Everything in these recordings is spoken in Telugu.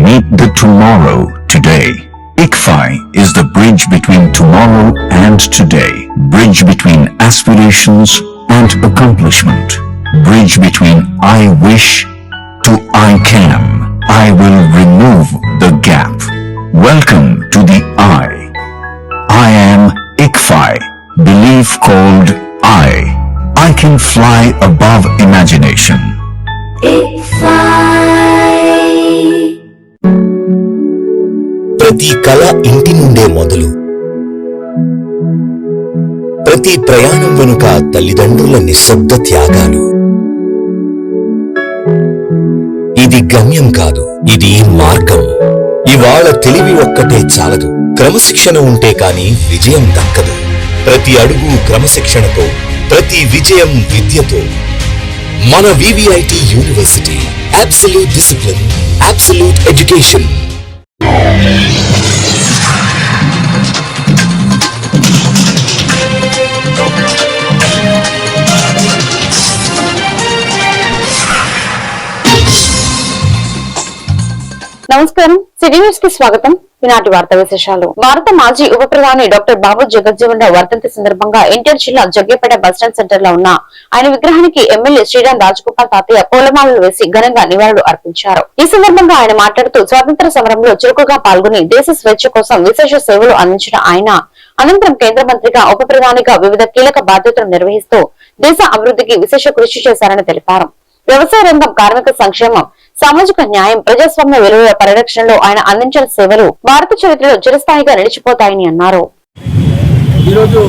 Meet the tomorrow today. ICFI is the bridge between tomorrow and today. Bridge between aspirations and accomplishment. Bridge between I wish to I can. I will remove the gap. Welcome to the I am ICFI. Belief called I can fly above imagination. ప్రతి కళ ఇంటి నుండే మొదలు. ప్రతి ప్రయాణం వెనుక తల్లిదండ్రుల నిశ్శబ్ద త్యాగాలు. ఇది గమ్యం కాదు, ఇది మార్గం. ఇవాళ తెలివి ఒక్కటే చాలదు, క్రమశిక్షణ ఉంటే కాని విజయం దక్కదు. ప్రతి అడుగు క్రమశిక్షణతో, ప్రతి విజయం విద్యతో. మన VVIT university, absolute discipline, absolute education. నమస్కారం, సిటీ న్యూస్ కి స్వాగతం. ఈనాటి వార్తా విశేషాలు. భారత మాజీ ఉప ప్రధాని డాక్టర్ బాబు జగజ్జీవన్ రావు వర్ధంతి సందర్భంగా ఎన్టీఆర్ జిల్లా జగ్గేపేట బస్టాండ్ సెంటర్ లో ఉన్న ఆయన విగ్రహానికి ఎమ్మెల్యే శ్రీరామ్ రాజగోపాల్ తాతయ్య పూలమాలలు వేసి ఘనంగా నివాళులు అర్పించారు. ఈ సందర్భంగా ఆయన మాట్లాడుతూ స్వాతంత్ర సమరంలో చురుకుగా పాల్గొని దేశ స్వేచ్ఛ కోసం విశేష సేవలు అందించిన ఆయన అనంతరం కేంద్ర మంత్రిగా ఉప ప్రధానిగా వివిధ కీలక బాధ్యతలు నిర్వహిస్తూ దేశ అభివృద్ధికి విశేష కృషి చేశారని తెలిపారు. వ్యవసాయ రంగం, కార్మిక సంక్షేమం, సామాజిక న్యాయం, ప్రజాస్వామ్య విలువల పరిరక్షణలో ఆయన అందించిన సేవలు భారత చరిత్రలో చిరస్థాయిగా నిలిచిపోతాయని అన్నారు. ఈరోజు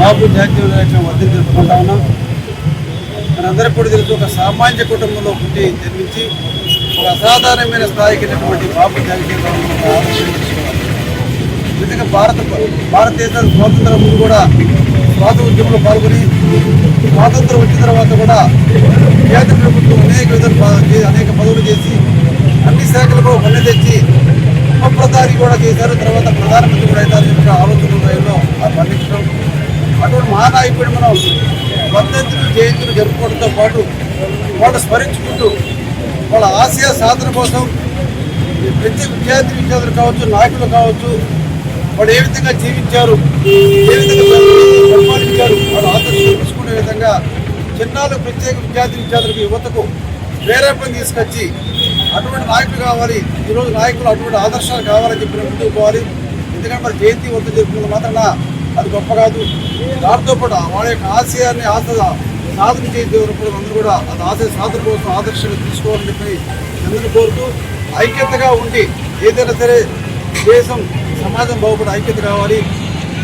బాబు జగజ్జీవన్ వర్ధంతి జరుపుకుంటా ఉన్నాం. మనందరికీ కూడా తెలుసు, ఒక సామాన్య కుటుంబంలో పుట్టి జన్మించి ఒక అసాధారణమైన స్థాయికి వెళ్ళినటువంటి బాబు జగజ్జీవన్ నిజంగా భారతదేశ స్వాతంత్రం ముందు కూడా స్వాతంత్ర ఉద్యమంలో పాల్గొని స్వాతంత్రం వచ్చిన తర్వాత కూడా కేంద్ర ప్రభుత్వం అనేక పదవులు చేసి అన్ని శాఖలకు పని తెచ్చి ఉప ప్రధాని కూడా చేశారు. తర్వాత ప్రధానమంత్రి కూడా అవుతారు ఆలోచనలో పండించడం. అటువంటి మహానాయకుడు మనం వర్ధంతులు, జయంతులు జరుపుకోవడంతో పాటు వాళ్ళు స్మరించుకుంటూ వాళ్ళ ఆశయ సాధన కోసం ప్రతి విద్యార్థులు కావచ్చు, నాయకులు కావచ్చు, వాళ్ళు ఏ విధంగా జీవించారు, ఏ విధంగా పరిపాలించారు, వాళ్ళు ఆదర్శం తీసుకునే విధంగా చిన్నాలు ప్రత్యేక విద్యార్థులకు, యువతకు ప్రేరేపణ తీసుకొచ్చి అటువంటి నాయకులు కావాలి. ఈరోజు నాయకులు అటువంటి ఆదర్శాలు కావాలని చెప్పి ముందుకు పోవాలి. ఎందుకంటే మరి జయంతి వద్ద జరుపుకున్న మాత్రాన అది గొప్ప కాదు. దాంతో పాటు వాళ్ళ యొక్క ఆశయాన్ని సాధన చేసేటప్పుడు అందరూ కూడా అది ఆశయ సాధన కోసం ఆదర్శాలు తీసుకోవాలని చెప్పి అందరూ కోరుతూ ఐక్యతగా ఉండి ఏదైనా సరే దేశం, సమాజం బాగుపడి ఐక్యత కావాలి.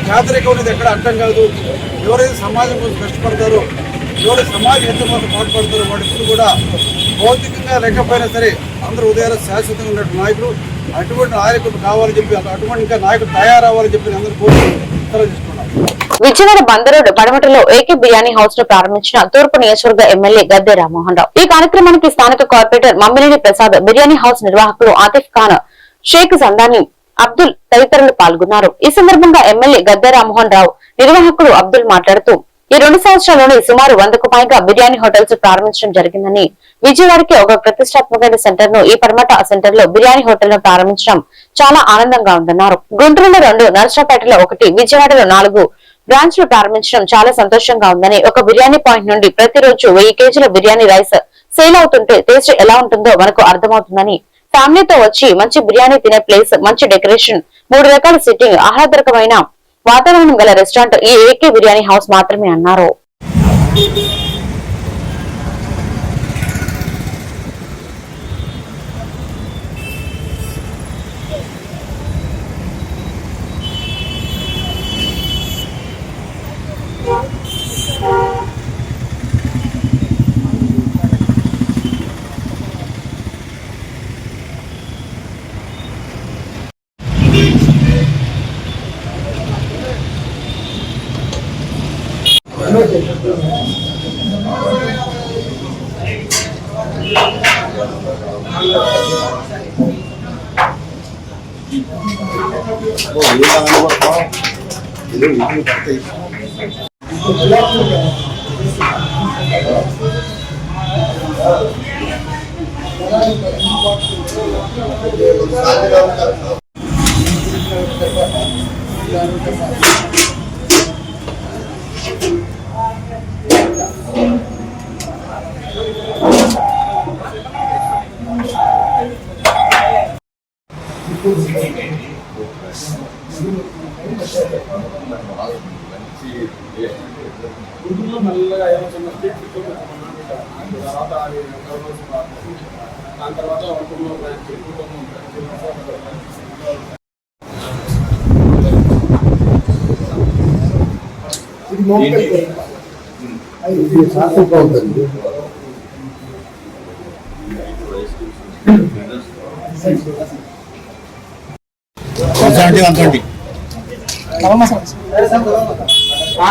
పేదరికం అనేది ఎక్కడ అడ్డం కాదు. ఎవరైతే సమాజం కోసం కష్టపడతారో, ఎవరైతే సమాజం ఎంత కోసం పాటుపడతారో వాడు ఇప్పుడు కూడా భౌతికంగా లేకపోయినా సరే అందరూ ఉదయాలు శాశ్వతంగా ఉన్నట్టు నాయకులు, అటువంటి నాయకులు కావాలని చెప్పి, అటువంటి ఇంకా నాయకులు తయారవ్వాలని చెప్పి అందరూ కోరుతూ తీసుకున్నారు. విజయవాడ బందరోడ్ పడమటలో ఏకే బిర్యానీ హౌస్ ను ప్రారంభించిన తూర్పు నియోజకవర్గ ఎమ్మెల్యే గద్దె రామ్మోహన్ రావు. ఈ కార్యక్రమానికి స్థానిక కార్పొరేటర్ మమ్మినేని ప్రసాద్, బిర్యానీ హౌస్ నిర్వాహకులు ఆతిఫ్ ఖాన్, షేక్ సందాని, అబ్దుల్ తదితరులు పాల్గొన్నారు. ఈ సందర్భంగా ఎమ్మెల్యే గద్దె రామ్మోహన్ రావు, నిర్వాహకుడు అబ్దుల్ మాట్లాడుతూ ఈ 2 సంవత్సరాల్లోనే సుమారు 100కు పైగా బిర్యానీ హోటల్స్ ప్రారంభించడం జరిగిందని, విజయవాడకి ఒక ప్రతిష్టాత్మకమైన సెంటర్ ను, ఈ పరమట సెంటర్ లో బిర్యానీ హోటల్ ను ప్రారంభించడం చాలా ఆనందంగా ఉందన్నారు. గుంటూరులో 2, నర్సరాపేటలో 1, విజయవాడలో 4 బ్రాంచ్లు ప్రారంభించడం చాలా సంతోషంగా ఉందని, ఒక బిర్యానీ పాయింట్ నుండి ప్రతిరోజు 1000 కేజీల బిర్యానీ రైస్ సేల్ అవుతుంటే టేస్ట్ ఎలా ఉంటుందో మనకు అర్థమవుతుందని, ఫ్యామిలీతో వచ్చి మంచి బిర్యానీ తినే ప్లేస్, మంచి డెకరేషన్, 3 రకాల సిట్టింగ్, ఆహ్లాదకరమైన వాతావరణం గల రెస్టారెంట్ ఈ ఏకే బిర్యానీ హౌస్ మాత్రమే అన్నారు.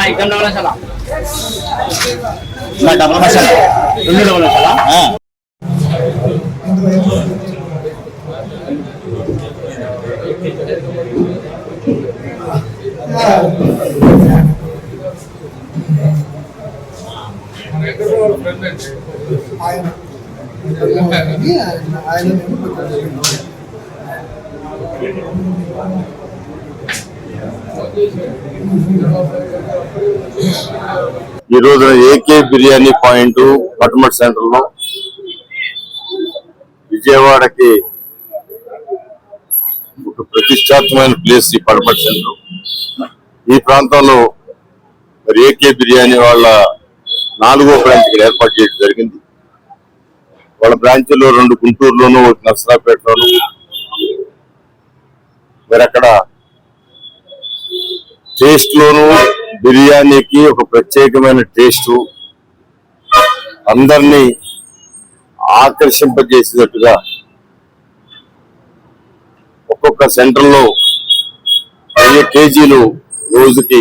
एकदम डबल मसाला डबल मसाला రెండు డబల్ మసాలా ఈ రోజున ఏకే బిర్యానీ పాయింట్ పటమట్ సెంటర్ లో విజయవాడకి ఒక ప్రతిష్టాత్మకమైన ప్లేస్ ఈ పటమట్ సెంటర్. ఈ ప్రాంతంలో మరి ఏకే బిర్యానీ వాళ్ళ 4వ బ్రాంచ్ ఇక్కడ ఏర్పాటు చేయడం జరిగింది. వాళ్ళ బ్రాంచ్లో 2 గుంటూరులోను, 1 నర్సరావుపేటలోను. మరి అక్కడ టేస్ట్ లోను బిర్యానీకి ఒక ప్రత్యేకమైన టేస్ట్, అందరినీ ఆకర్షింపజేసేటట్టుగా ఒక్కొక్క సెంటర్ లో 10 కేజీలు రోజుకి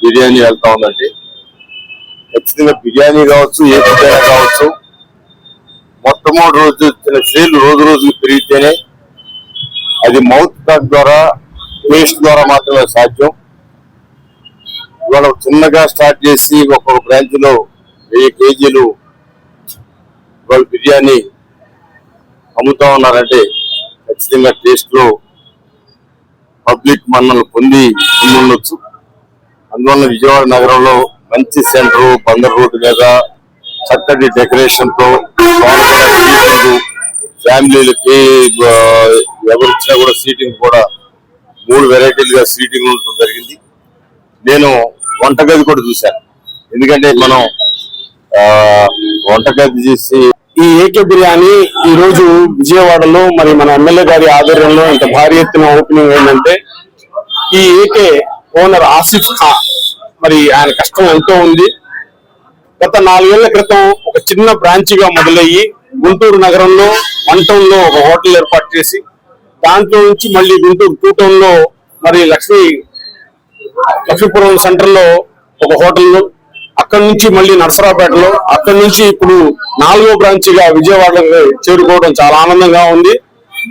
బిర్యానీ వెళ్తా ఉందంటే ఖచ్చితంగా బిర్యానీ కావచ్చు, ఏ బిర్యానీ కావచ్చు, మొట్టమొదటి రోజు వచ్చిన సేల్ రోజు రోజుకి పెరిగితేనే అది మౌత్ టాక్ ద్వారా, టేస్ట్ ద్వారా మాత్రమే సాధ్యం. ఇవాళ చిన్నగా స్టార్ట్ చేసి ఒక్కొక్క బ్రాంచ్ లో 1000 కేజీలు వాళ్ళు బిర్యానీ అమ్ముతా ఉన్నారంటే ఖచ్చితంగా టేస్ట్ లో పబ్లిక్ మన్నలు పొంది ఉండొచ్చు. అందువల్ల విజయవాడ నగరంలో మంచి సెంటర్, బందర్ రోడ్డు మీద చక్కటి డెకరేషన్ తో ఫ్యామిలీలకి ఎవరిచ్చినా కూడా సీటింగ్ కూడా 3 వెరైటీలుగా సీటింగ్ ఉండటం జరిగింది. నేను వంటగది కూడా చూశాను. ఎందుకంటే మనం వంటగది చేసి ఈ ఏకే బిర్యానీ ఈ రోజు విజయవాడలో మరి మన ఎమ్మెల్యే గారి ఆధ్వర్యంలో ఇంత భారీ ఎత్తున ఓపెనింగ్ అయిందంటే ఈ ఏకే ఓనర్ ఆసిఫ్ ఖాన్ మరి ఆయన కష్టం ఎంతో ఉంది. గత 4 ఏళ్ల క్రితం ఒక చిన్న బ్రాంచ్ గా మొదలయ్యి గుంటూరు నగరంలో 1 టౌన్ లో ఒక హోటల్ ఏర్పాటు చేసి దాంట్లో నుంచి మళ్ళీ గుంటూరు 2 టౌన్ లో మరి లక్ష్మీపురం సెంటర్ లో ఒక హోటల్, అక్కడి నుంచి మళ్ళీ నర్సరావుపేటలో, అక్కడి నుంచి ఇప్పుడు 4వ బ్రాంచ్ గా విజయవాడలో చేరుకోవడం చాలా ఆనందంగా ఉంది.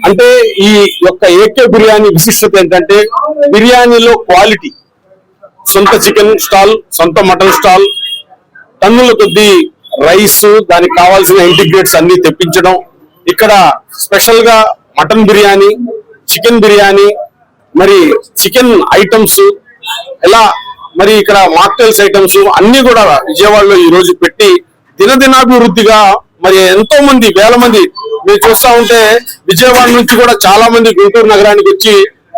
అంటే ఈ యొక్క ఏకే బిర్యానీ విశిష్టత ఏంటంటే బిర్యానీలో క్వాలిటీ, సొంత చికెన్ స్టాల్, సొంత మటన్ స్టాల్, టన్నుల కొద్దీ రైస్, దానికి కావాల్సిన ఇంటిగ్రేట్స్ అన్ని తెప్పించడం, ఇక్కడ స్పెషల్ గా మటన్ బిర్యానీ, చికెన్ బిర్యానీ, మరి చికెన్ ఐటమ్స్, ఇలా మరి ఇక్కడ మాక్టైల్స్ ఐటమ్స్ అన్ని కూడా విజయవాడలో ఈ రోజు పెట్టి దినదినాభివృద్ధిగా మరి ఎంతో మంది, వేల మంది మీరు చూస్తా ఉంటే విజయవాడ నుంచి కూడా చాలా మంది గుంటూరు నగరానికి వచ్చి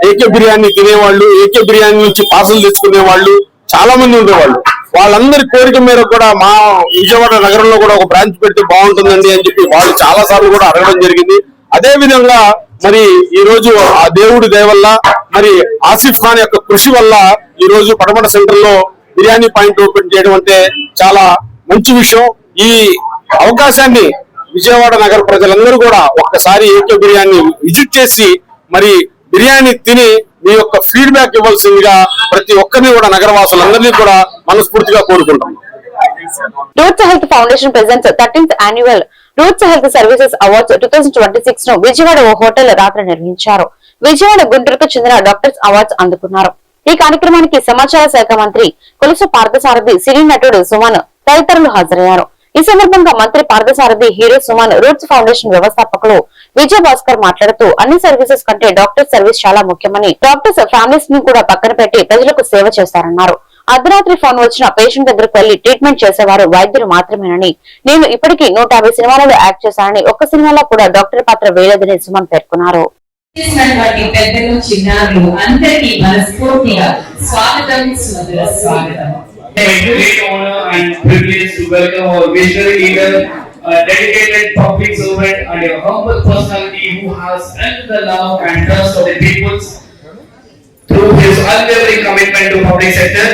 ఏకే బిర్యానీ తినేవాళ్ళు, ఏకే బిర్యానీ నుంచి పార్సల్ తెచ్చుకునే వాళ్ళు చాలా మంది ఉండేవాళ్ళు. వాళ్ళందరి కోరిక మేరకు కూడా మా విజయవాడ నగరంలో కూడా ఒక బ్రాంచ్ పెడితే బాగుంటుందండి అని చెప్పి వాళ్ళు చాలా సార్లు కూడా అడగడం జరిగింది. అదే విధంగా మరి ఈ రోజు ఆ దేవుడి దయ వల్ల, మరి ఆసిఫ్ ఖాన్ యొక్క కృషి వల్ల ఈ రోజు పడమట సెంటర్ లో బిర్యానీ పాయింట్ ఓపెన్ చేయడం అంటే చాలా మంచి విషయం. ఈ అవకాశాన్ని విజయవాడ నగర ప్రజలందరూ కూడా ఒక్కసారి ఏకే బిర్యానీ విజిట్ చేసి మరి బిర్యానీ తిని మీ యొక్క ఫీడ్బ్యాక్ ఇవ్వాల్సిందిగా ప్రతి ఒక్కరిని కూడా నగరవాసులందరినీ కూడా మనస్ఫూర్తిగా కోరుకుంటాం. Roots health foundation presents 13th annual roots health services awards 2026 ను విజయవాడ ఓ హోటల్ రాత్రి నిర్వహించారు. విజయవాడ గుంటూరుకు చెందిన డాక్టర్స్ అవార్డ్స్ అందుకున్నారు. ఈ కార్యక్రమానికి సమాచార శాఖ మంత్రి కొలుసు పార్థసారథి, సినీ నటుడు సుమన్ తదితరులు హాజరయ్యారు. ఈ సందర్భంగా మంత్రి Parthasarathi, hero Suman, roots foundation వ్యవస్థాపకులు విజయ్ భాస్కర్ మాట్లాడుతూ అన్ని సర్వీసెస్ కంటే డాక్టర్ సర్వీస్ చాలా ముఖ్యమని, డాక్టర్స్ ఫ్యామిలీస్ ని కూడా పక్కన పెట్టి ప్రజలకు సేవ చేస్తారన్నారు. అర్ధరాత్రి ఫోన్ వచ్చిన పేషెంట్ దగ్గరకు వెళ్లి ట్రీట్మెంట్ చేసేవారు వైద్యులు మాత్రమేనని, నేను ఇప్పటికీ 150 సినిమాలలో యాక్ట్ చేశానని, ఒక్క సినిమాలో కూడా డాక్టర్ పాత్ర వేయలేదని సుమన్ పేర్కొన్నారు. పెద్దలు, చిన్నారులు అందరికీ మనస్ఫూర్తిగా స్వాగతం, సుమధుర స్వాగతం. Great honor and privilege to welcome our visionary leader, a dedicated public servant and a humble personality who has earned the love and trust of the people through his unwavering commitment to public sector.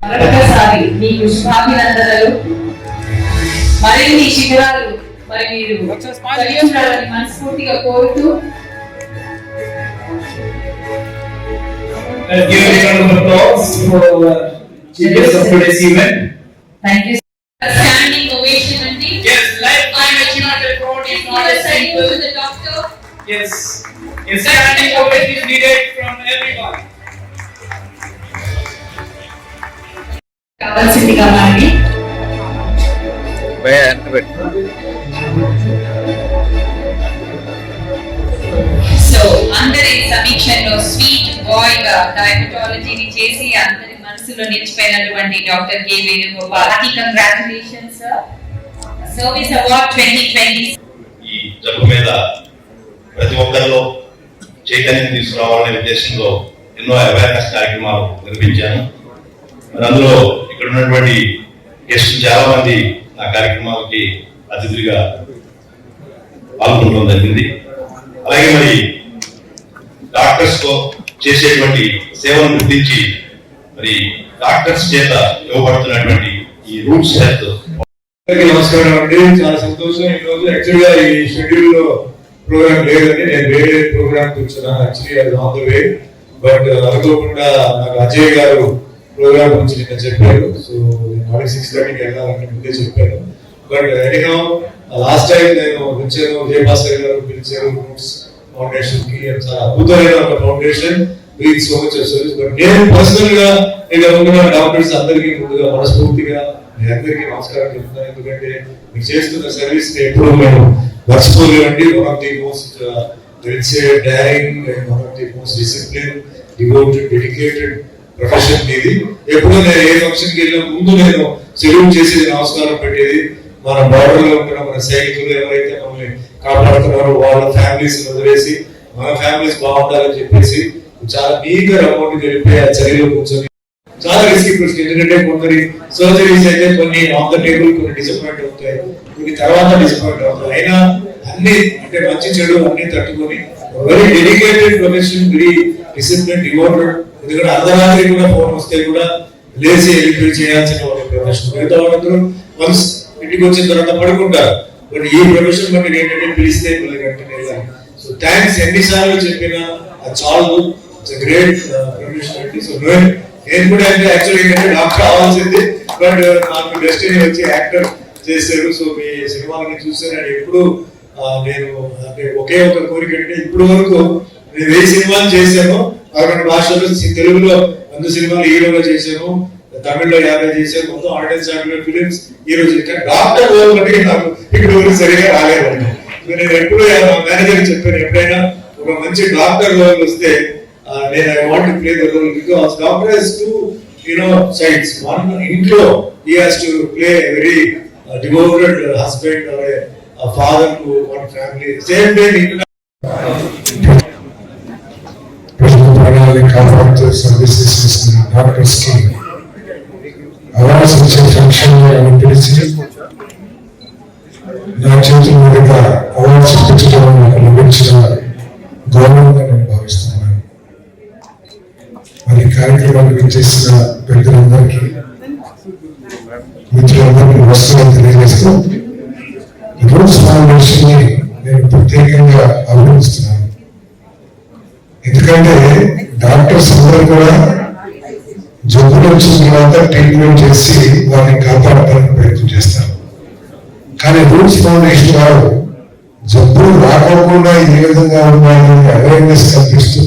మరొకసారి మీకు శుభాభినందనలు. మరిన్ని శిఖరాలు మరి మీరు కలిగించాలని మనస్ఫూర్తిగా కోరుతూ Let's give a round of applause for our chief guest of today's event. Thank you. Standing ovation and Yes, lifetime achievement award is not a simple. to the doctor. Yes, a standing ovation is needed from everyone. కావాల్సిందిగా మనకి సో అందరి సమీక్షలో స్వీట్ బాయ్ గా డయాబెటాలజీని చేసి అందరి మనసులో నిలిచిపోయినటువంటి డాక్టర్ కె వేణుగోపాల్ కి కంగ్రాచులేషన్స్ సార్. Service award 2020. ఈ జబ్బు మీద ప్రతి ఒక్కరిలో చైతన్యం తీసుకురావాలనే ఉద్దేశంలో ఎన్నో అవేర్నెస్ కార్యక్రమాలు నిర్వహించాను. మరి అందులో ఇక్కడ ఉన్నటువంటి గెస్ట్ చాలా మంది ఆ కార్యక్రమాలకి అతిథులుగా పాల్గొనడం జరిగింది. అలాగే మరి డాక్టర్స్ తో చేసేటువంటి సేవను గుర్తించి మరి డాక్టర్స్ చేత ఇవ్వబడుతున్నటువంటి ఈ రూట్స్ హెల్త్. నమస్కారం అండి, చాలా సంతోషం. ఈ రోజు యాక్చువల్ గా ఈ షెడ్యూల్ లో ప్రోగ్రామ్ లేదండి, నేను వేరే ప్రోగ్రామ్ కూర్చున్నాను. యాక్చువల్లీ అది ఆన్ ద వే, బట్ అనుకోకుండా నాకు అజయ్ గారు ప్రోగ్రామ్ గురించి నిన్న చెప్పారు. సో నేను 6:30కి వెళ్ళాలని ముందే చెప్పాను. బట్ ఎనీహౌ లాస్ట్ టైం నేను వచ్చాను, విజయ్ భాస్కర్ గారు పిలిచారు రూట్స్ ఫౌండేషన్ కి. చాలా అద్భుతమైన ఒక foundation, doing so much service. But నేను పర్సనల్ గా ఇక్కడ ఉన్న డాక్టర్స్ అందరికీ ముందుగా మనస్ఫూర్తిగా మీ అందరికీ నమస్కారం చెప్తున్నాను. ఎందుకంటే మీరు చేస్తున్న సర్వీస్ ఎప్పుడు మేము మర్చిపోలేమండి. One of the most daring and one of the most discipline, devoted, dedicated profession ఇది. ఎప్పుడు నేను ఏ ఫంక్షన్ కి వెళ్ళిన ముందు నేను సెల్యూట్ చేసేది, నమస్కారం పెట్టేది. మన బార్డర్ లో ఉంటున్న మన సైనికులు ఎవరైతే మనల్ని కాపాడుతున్నారో వాళ్ళ ఫ్యామిలీస్ వదిలేసి మన ఫ్యామిలీస్ బాగుండాలని చెప్పేసి చాలా మీగర్ అమౌంట్ వెళ్ళిపోయి ఆ చర్యలో కూర్చొని చాలా రిస్క్. ఎందుకంటే కొన్ని సర్జరీస్ అయితే కొన్ని ఆన్ ద టేబుల్, కొన్ని డిసప్పాయింట్ అవుతాయి, కొన్ని తర్వాత డిసప్పాయింట్ అవుతాయి. అయినా అన్ని అంటే మంచి చెడు అన్ని తట్టుకొని very dedicated profession, very discipline, devoted. ఎందుకంటే అర్ధరాత్రి కూడా ఫోన్ వస్తే కూడా లేచి వెళ్ళిపోయి చేయాల్సిన ఒక ప్రొఫెషన్. మిగతా వాళ్ళందరూ వన్స్ ఇంటికి వచ్చిన తర్వాత పడుకుంటారు, బట్ ఈ ప్రొఫెషన్ బట్టి ఏంటంటే పిలిస్తే వెంటనే వెళ్ళాలి. సో థ్యాంక్స్ ఎన్నిసార్లు చెప్పినా అది చాలు. ఇట్స్ గ్రేట్ ప్రొఫెషన్ అండి. సో నేను కూడా అంటే యాక్చువల్లీ ఏంటంటే డాక్టర్ అవ్వాల్సింది, బట్ నాకు డెస్టినీ వచ్చి యాక్టర్ చేశారు. సో మీ సినిమాలని చూసాను. అండ్ ఎప్పుడు నేను అంటే ఒకే ఒక కోరిక అంటే ఇప్పుడు వరకు నేను ఏ సినిమాలు చేశాను 11 భాషల్లో, తెలుగులో 100 సినిమాలు హీరోగా చేశాను, తమిళ్లో 50 చేశాను, మొత్తం 170 ఫిలిమ్స్ ఈ రోజు. డాక్టర్ రోల్ బట్టి నాకు ఇక్కడ వరకు సరిగా రాలేదండి. నేను ఎప్పుడు మేనేజర్ చెప్పాను, ఎప్పుడైనా ఒక మంచి డాక్టర్ రోల్ వస్తే నేను I want to play the role, because doctor has two sides. One ఇంట్లో he has to play a very devoted husband or a father to one family. Same way ప్రణాళిక కాపాడుతూ సర్వీసెస్ చేసిన డాక్టర్స్ కి అవార్డ్స్ ఇచ్చే ఫంక్షన్ అని పిలిచి నా చేతుల మీదుగా అవార్డ్స్ ఇప్పించడం నాకు లభించిన గౌరవంగా నేను భావిస్తున్నాను. మరి కార్యక్రమానికి చేసిన పెద్దలందరికీ, మిత్రులందరికీ వస్తువులు తెలియజేస్తూ రూట్స్ ఫౌండేషన్ ని నేను ప్రత్యేకంగా అభినందిస్తున్నాను. ఎందుకంటే డాక్టర్స్ అందరూ కూడా జబ్బులు వచ్చిన తర్వాత ట్రీట్మెంట్ చేసి వారిని కాపాడటానికి ప్రయత్నం చేస్తారు. కానీ రూట్స్ ఫౌండేషన్ వారు జబ్బులు రాకుండా ఏ విధంగా ఉన్నాయని అవేర్నెస్ కల్పిస్తూ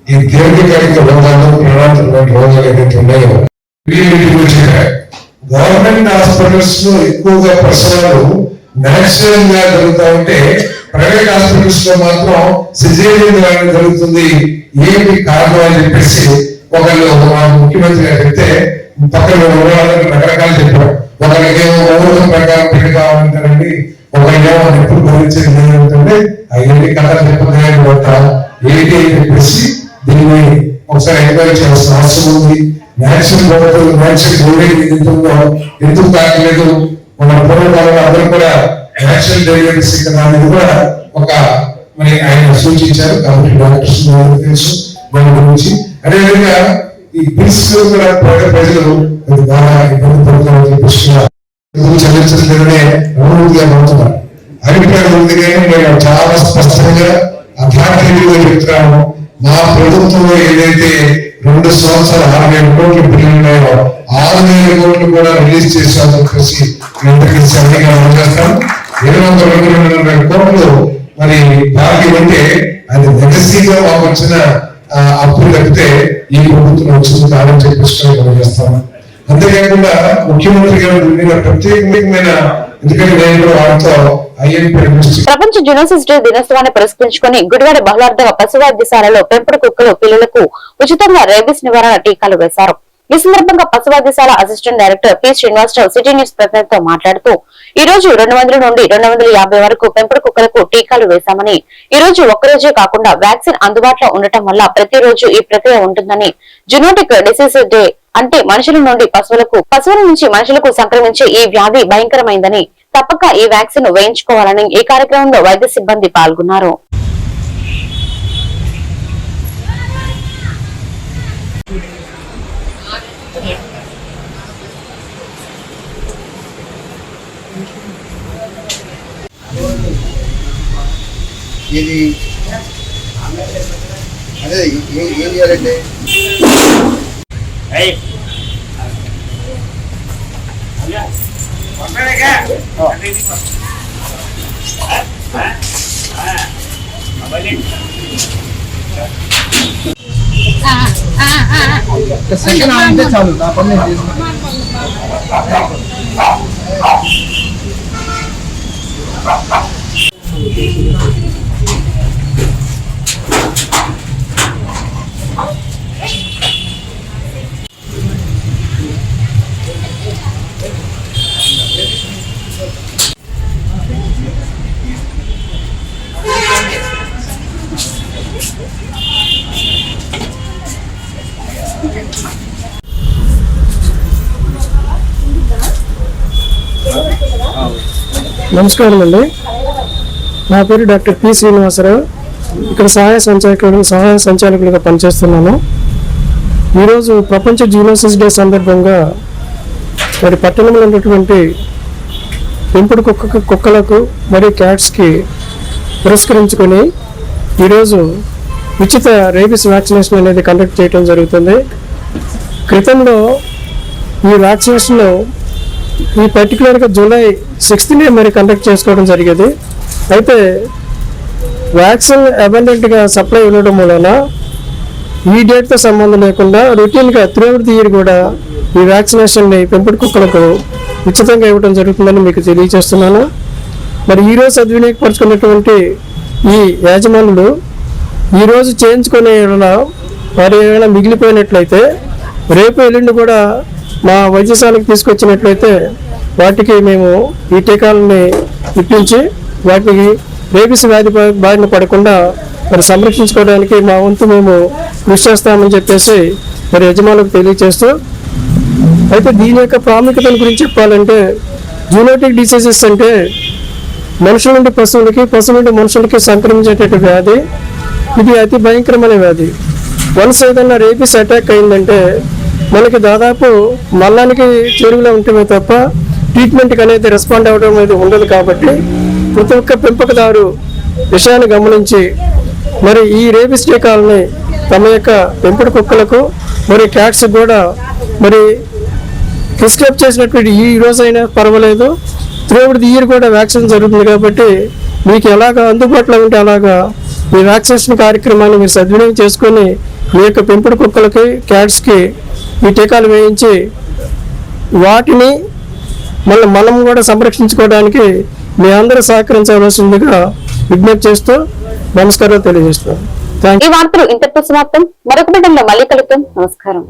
ఈ దీర్ఘకాలిక రోగాలు, ప్రాణాంతకమైన రోగాలు ఏదైతే ఉన్నాయో గవర్నమెంట్ హాస్పిటల్స్ లో ఎక్కువగా ప్రసవాలు న్యాచురల్ గా జరుగుతూ ఉంటే ప్రైవేట్ హాస్పిటల్స్ లో మాత్రం సిజేరియన్ ద్వారా జరుగుతుంది. ఏమి కారణం అని చెప్పేసి ఒకళ్ళు ముఖ్యమంత్రి గారు చెప్తే పక్కన రకరకాలు చెప్పారు. ఒకరికేమో ఊహం ప్రకారం పెళ్లి కావాలంటారండి, ఒకరికేమో ఎప్పుడు భరించేది లేదంటే అవన్నీ కథలు చెప్పడం ఏంటి అని చెప్పేసి దీన్ని ఒకసారి ఎంక్వైరీ చేయాల్సిన అవసరం ఉంది. ఎందుకు కాకలేదు మన పూర్వకాలంలో అందరూ కూడా నేచురల్ డెలివరీస్ అనేది కూడా ఒక మరి ఆయన సూచించారు. కాబట్టి డాక్టర్స్ తెలుసు దాని గురించి. అదేవిధంగా ఈ బిల్స్ కూడా ప్రజలు బాగా ఇబ్బంది పడుతున్నారని చెప్పేసి చెల్లించలేదనే అనుభూతిగా పడుతున్నారు. అభిప్రాయం ఉంది కానీ నేను చాలా స్పష్టంగా అథారిటీగా చెప్తున్నాను. మా ప్రభుత్వంలో ఏదైతే 2 సంవత్సరాలు 6,000 కోట్లు బిల్లు ఉన్నాయో 6,000 కోట్లు కూడా రిలీజ్ చేశామని చెప్పేసి సరిగ్గా చేస్తాం. 722 కోట్లు మరి బాకీ ఉంటే అది లెగసీగా మాకు వచ్చిన అప్పులు తప్పితే ఈ ప్రభుత్వం వచ్చింది కాదని చెప్పేసి చేస్తాను. అంతేకాకుండా ముఖ్యమంత్రి గారు ప్రత్యేకమైన ఎందుకంటే నేను వారితో ప్రపంచ జూనోసిస్ డే దినోత్సవాన్ని పురస్కరించుకుని గుడివాడ బహుళార్థ పశు వైద్యశాలలో పెంపుడు కుక్కలు పిల్లలకు ఉచితంగా రేబీస్ నివారణ టీకాలు వేశారు. ఈ సందర్భంగా పశు వైద్యశాల assistant director P Srinivasarao city news ప్రతినిధితో మాట్లాడుతూ ఈ రోజు 200 నుండి 250 వరకు పెంపుడు కుక్కలకు టీకాలు వేశామని, ఈ రోజు ఒక్కరోజే కాకుండా వ్యాక్సిన్ అందుబాటులో ఉండటం వల్ల ప్రతిరోజు ఈ ప్రక్రియ ఉంటుందని, జూనోటిక్ డిసీజ్ డే అంటే మనుషుల నుండి పశువులకు, పశువుల నుంచి మనుషులకు సంక్రమించే ఈ వ్యాధి భయంకరమైందని, తప్పక ఈ వ్యాక్సిన్ వేయించుకోవాలని ఈ కార్యక్రమంలో వైద్య సిబ్బంది పాల్గొన్నారు. ఇది అదే ఏం చేయాలంటే సెకండ్ అంటే చాలు నా పని నమస్కారం అండి. నా పేరు డాక్టర్ పి శ్రీనివాసరావు. ఇక్కడ సహాయ సంచాలకులుగా పనిచేస్తున్నాను. ఈరోజు ప్రపంచ జూనోసిస్ డే సందర్భంగా మరి పట్టణంలో ఉన్నటువంటి పెంపుడు కుక్కలకు మరియు క్యాట్స్కి పురస్కరించుకొని ఈరోజు ఉచిత రేబీస్ వ్యాక్సినేషన్ అనేది కండక్ట్ చేయడం జరుగుతుంది. క్రితంలో ఈ వ్యాక్సినేషన్లో ఈ పర్టికులర్గా జూలై 6th మరి కండక్ట్ చేసుకోవడం జరిగేది. అయితే వ్యాక్సిన్ అబండెంట్గా సప్లై ఉండడం వలన ఈ డేట్తో సంబంధం లేకుండా రొటీన్గా త్రూఅవుట్ ది ఇయర్ కూడా ఈ వ్యాక్సినేషన్ని పెంపుడు కుక్కలకు ఉచితంగా ఇవ్వడం జరుగుతుందని మీకు తెలియజేస్తున్నాను. మరి ఈరోజు సద్వినియోగపరుచుకున్నటువంటి ఈ యాజమానులు ఈరోజు చేయించుకునే వారు ఏమైనా మిగిలిపోయినట్లయితే రేపు ఎల్లుండి కూడా మా వైద్యశాలకు తీసుకొచ్చినట్లయితే వాటికి మేము ఈ టీకాలని ఇప్పించి వాటికి రేబీస్ వ్యాధి బారిన పడకుండా మరి సంరక్షించుకోవడానికి మా వంతు మేము కృషి చేస్తామని చెప్పేసి మరి యజమానులకు తెలియజేస్తూ, అయితే దీని యొక్క ప్రాముఖ్యత గురించి చెప్పాలంటే జూనోటిక్ డిసీజెస్ అంటే మనుషుల నుండి పశువులకి, పశువుల నుండి మనుషులకి సంక్రమించేటటువంటి వ్యాధి. ఇది అతి భయంకరమైన వ్యాధి. వన్స్ ఏదైనా రేబీస్ అటాక్ అయిందంటే మనకి దాదాపు మరణానికి చేరువలో ఉంటమే తప్ప ట్రీట్మెంట్కి అనేది రెస్పాండ్ అవ్వడం అనేది ఉండదు. కాబట్టి ప్రతి ఒక్క పెంపకదారు విషయాన్ని గమనించి మరి ఈ రేబీస్ టీకాలని తమ యొక్క పెంపుడు కుక్కలకు మరి క్యాట్స్ కూడా మరి ప్రిస్క్రైబ్ చేసినటువంటి ఈ రోజైనా పర్వాలేదు, త్రూఅవుట్ ది ఇయర్ కూడా వ్యాక్సిన్ జరుగుతుంది. కాబట్టి మీకు ఎలాగ అందుబాటులో ఉంటే అలాగా ఈ వ్యాక్సినేషన్ కార్యక్రమాన్ని మీరు సద్వినియోగం చేసుకొని మీ యొక్క పెంపుడు కుక్కలకి, క్యాట్స్కి ఈ టీకాలు వేయించి వాటిని మళ్ళీ మనం కూడా సంరక్షించుకోవడానికి మీ అందరూ సహకరించవలసిందిగా విజ్ఞప్తి చేస్తూ నమస్కారం తెలియజేస్తున్నాను. ఈ వార్తలు ఇంతటితో సమాప్తం. మరొక బిడ్డలో మళ్ళీ కలుద్దాం. నమస్కారం.